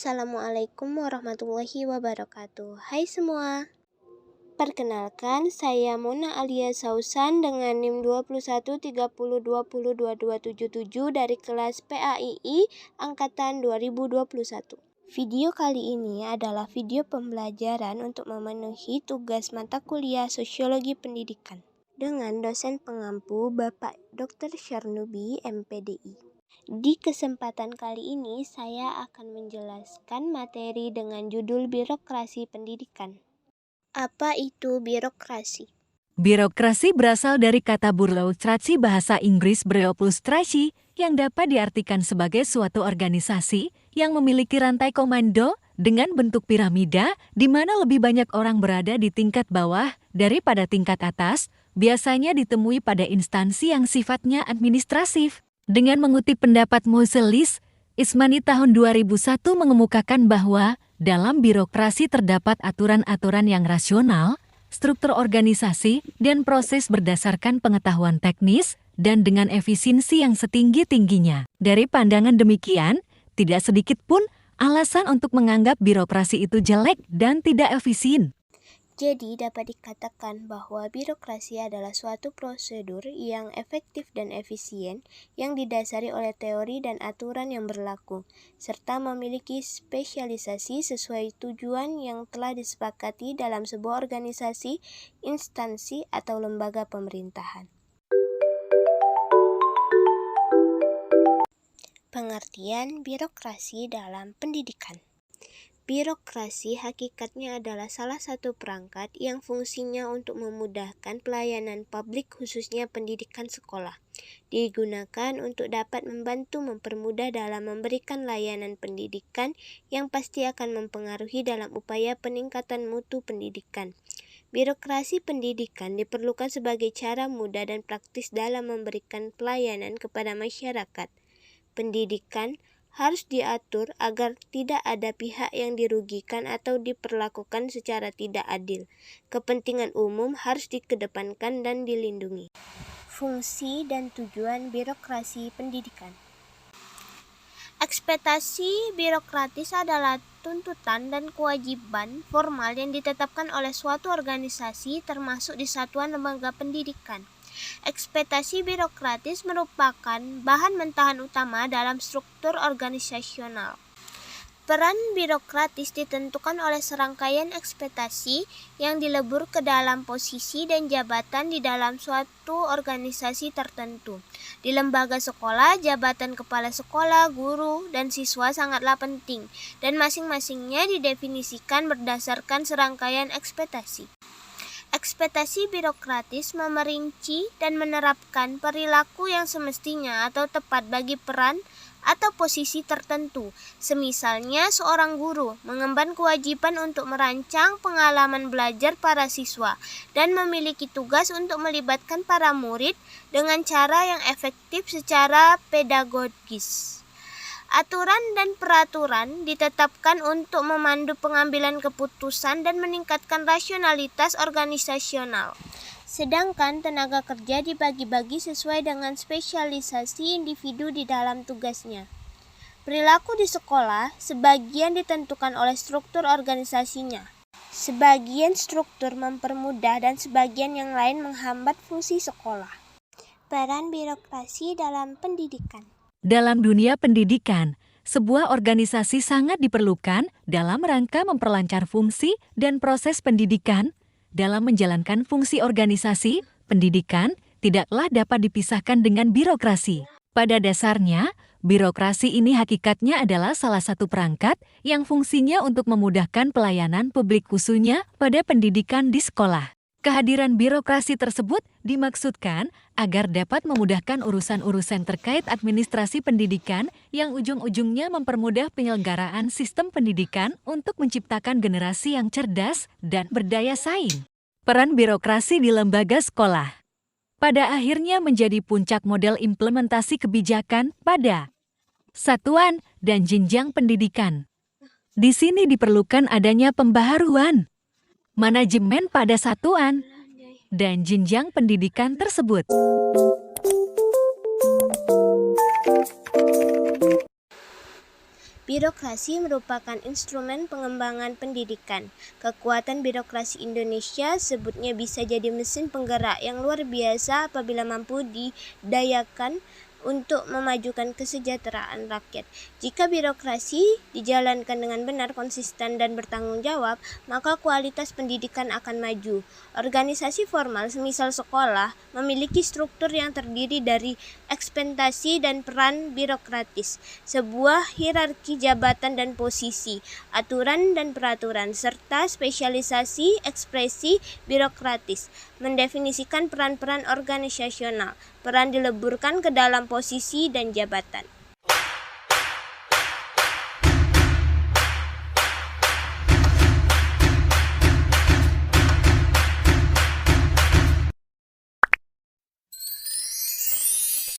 Assalamualaikum warahmatullahi wabarakatuh. Hai semua. Perkenalkan, saya Mona Alia Sausan dengan NIM 2130202277 dari kelas PAII angkatan 2021. Video kali ini adalah video pembelajaran untuk memenuhi tugas mata kuliah Sosiologi Pendidikan dengan dosen pengampu Bapak Dr. Syarnubi, MPDI. Di kesempatan kali ini, saya akan menjelaskan materi dengan judul Birokrasi Pendidikan. Apa itu birokrasi? Birokrasi berasal dari kata burokrasi bahasa Inggris bureaucracy yang dapat diartikan sebagai suatu organisasi yang memiliki rantai komando dengan bentuk piramida di mana lebih banyak orang berada di tingkat bawah daripada tingkat atas, biasanya ditemui pada instansi yang sifatnya administratif. Dengan mengutip pendapat Moselis, Ismani tahun 2001 mengemukakan bahwa dalam birokrasi terdapat aturan-aturan yang rasional, struktur organisasi, dan proses berdasarkan pengetahuan teknis dan dengan efisiensi yang setinggi-tingginya. Dari pandangan demikian, tidak sedikit pun alasan untuk menganggap birokrasi itu jelek dan tidak efisien. Jadi dapat dikatakan bahwa birokrasi adalah suatu prosedur yang efektif dan efisien yang didasari oleh teori dan aturan yang berlaku, serta memiliki spesialisasi sesuai tujuan yang telah disepakati dalam sebuah organisasi, instansi, atau lembaga pemerintahan. Pengertian birokrasi dalam pendidikan. Birokrasi hakikatnya adalah salah satu perangkat yang fungsinya untuk memudahkan pelayanan publik khususnya pendidikan sekolah. Digunakan untuk dapat membantu mempermudah dalam memberikan layanan pendidikan yang pasti akan mempengaruhi dalam upaya peningkatan mutu pendidikan. Birokrasi pendidikan diperlukan sebagai cara mudah dan praktis dalam memberikan pelayanan kepada masyarakat. Pendidikan harus diatur agar tidak ada pihak yang dirugikan atau diperlakukan secara tidak adil. Kepentingan umum harus dikedepankan dan dilindungi. Fungsi dan tujuan birokrasi pendidikan. Ekspektasi birokratis adalah tuntutan dan kewajiban formal yang ditetapkan oleh suatu organisasi termasuk di satuan lembaga pendidikan. Ekspektasi birokratis merupakan bahan mentahan utama dalam struktur organisasional. Peran birokratis ditentukan oleh serangkaian ekspektasi yang dilebur ke dalam posisi dan jabatan di dalam suatu organisasi tertentu. Di lembaga sekolah, jabatan kepala sekolah, guru, dan siswa sangatlah penting, dan masing-masingnya didefinisikan berdasarkan serangkaian ekspektasi. Ekspektasi birokratis memerinci dan menerapkan perilaku yang semestinya atau tepat bagi peran atau posisi tertentu. Semisalnya seorang guru mengemban kewajiban untuk merancang pengalaman belajar para siswa dan memiliki tugas untuk melibatkan para murid dengan cara yang efektif secara pedagogis. Aturan dan peraturan ditetapkan untuk memandu pengambilan keputusan dan meningkatkan rasionalitas organisasional. Sedangkan tenaga kerja dibagi-bagi sesuai dengan spesialisasi individu di dalam tugasnya. Perilaku di sekolah sebagian ditentukan oleh struktur organisasinya. Sebagian struktur mempermudah dan sebagian yang lain menghambat fungsi sekolah. Peran birokrasi dalam pendidikan. Dalam dunia pendidikan, sebuah organisasi sangat diperlukan dalam rangka memperlancar fungsi dan proses pendidikan. Dalam menjalankan fungsi organisasi, pendidikan tidaklah dapat dipisahkan dengan birokrasi. Pada dasarnya, birokrasi ini hakikatnya adalah salah satu perangkat yang fungsinya untuk memudahkan pelayanan publik khususnya pada pendidikan di sekolah. Kehadiran birokrasi tersebut dimaksudkan agar dapat memudahkan urusan-urusan terkait administrasi pendidikan yang ujung-ujungnya mempermudah penyelenggaraan sistem pendidikan untuk menciptakan generasi yang cerdas dan berdaya saing. Peran birokrasi di lembaga sekolah pada akhirnya menjadi puncak model implementasi kebijakan pada satuan dan jenjang pendidikan. Di sini diperlukan adanya pembaharuan manajemen pada satuan dan jenjang pendidikan tersebut. Birokrasi merupakan instrumen pengembangan pendidikan. Kekuatan birokrasi Indonesia sebutnya bisa jadi mesin penggerak yang luar biasa apabila mampu didayakan untuk memajukan kesejahteraan rakyat. Jika birokrasi dijalankan dengan benar, konsisten, dan bertanggung jawab, maka kualitas pendidikan akan maju. Organisasi formal, semisal sekolah, memiliki struktur yang terdiri dari ekspektasi dan peran birokratis, sebuah hierarki jabatan dan posisi, aturan dan peraturan, serta spesialisasi ekspresi birokratis, mendefinisikan peran-peran organisasional. Peran dileburkan ke dalam posisi dan jabatan.